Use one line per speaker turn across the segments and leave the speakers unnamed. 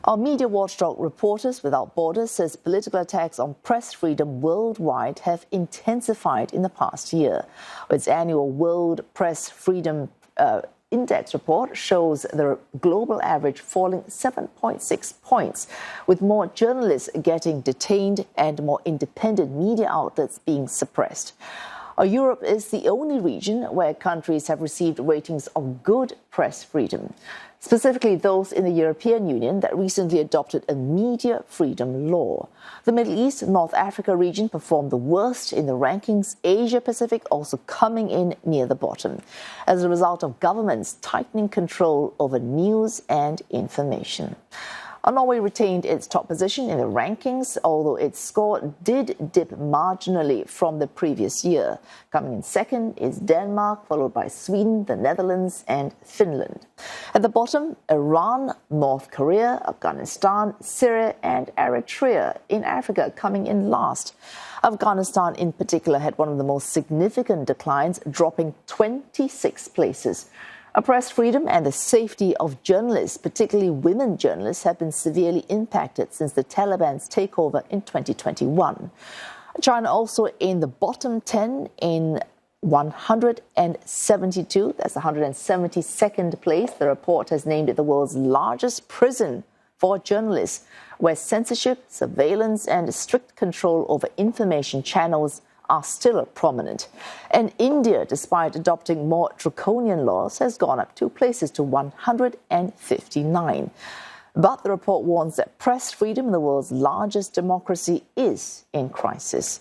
Our media watchdog Reporters Without Borders says political attacks on press freedom worldwide have intensified in the past year. Its annual World Press Freedom Index report shows the global average falling 7.6 points, with more journalists getting detained and more independent media outlets being suppressed. Europe is the only region where countries have received ratings of good press freedom, specifically those in the European Union that recently adopted a media freedom law. The Middle East and North Africa region performed the worst in the rankings, Asia Pacific also coming in near the bottom, as a result of governments tightening control over news and information. Norway retained its top position in the rankings, although its score did dip marginally from the previous year. Coming in second is Denmark, followed by Sweden, the Netherlands and Finland. At the bottom, Iran, North Korea, Afghanistan, Syria and Eritrea in Africa coming in last. Afghanistan in particular had one of the most significant declines, dropping 26 places. Press freedom and the safety of journalists, particularly women journalists, have been severely impacted since the Taliban's takeover in 2021. China also in the bottom 10 in 172. That's the 172nd place. The report has named it the world's largest prison for journalists, where censorship, surveillance and strict control over information channels are still prominent. And India, despite adopting more draconian laws, has gone up 2 places to 159. But the report warns that press freedom in the world's largest democracy is in crisis.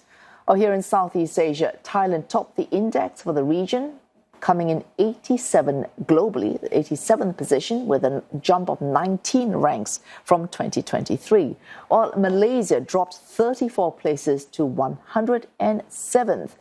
Here in Southeast Asia, Thailand topped the index for the region, coming in 87 globally, the 87th position, with a jump of 19 ranks from 2023, while Malaysia dropped 34 places to 107th.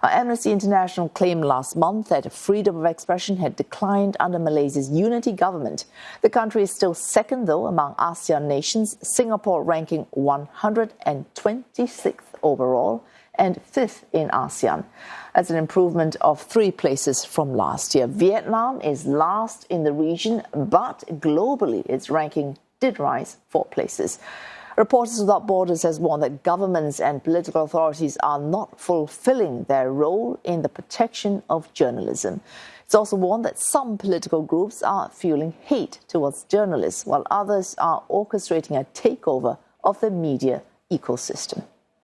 Amnesty International claimed last month that freedom of expression had declined under Malaysia's unity government. The country is still second, though, among ASEAN nations, Singapore ranking 126th overall and 5th in ASEAN. That's an improvement of 3 places from last year. Vietnam is last in the region, but globally its ranking did rise 4 places. Reporters Without Borders has warned that governments and political authorities are not fulfilling their role in the protection of journalism. It's also warned that some political groups are fueling hate towards journalists, while others are orchestrating a takeover of the media ecosystem.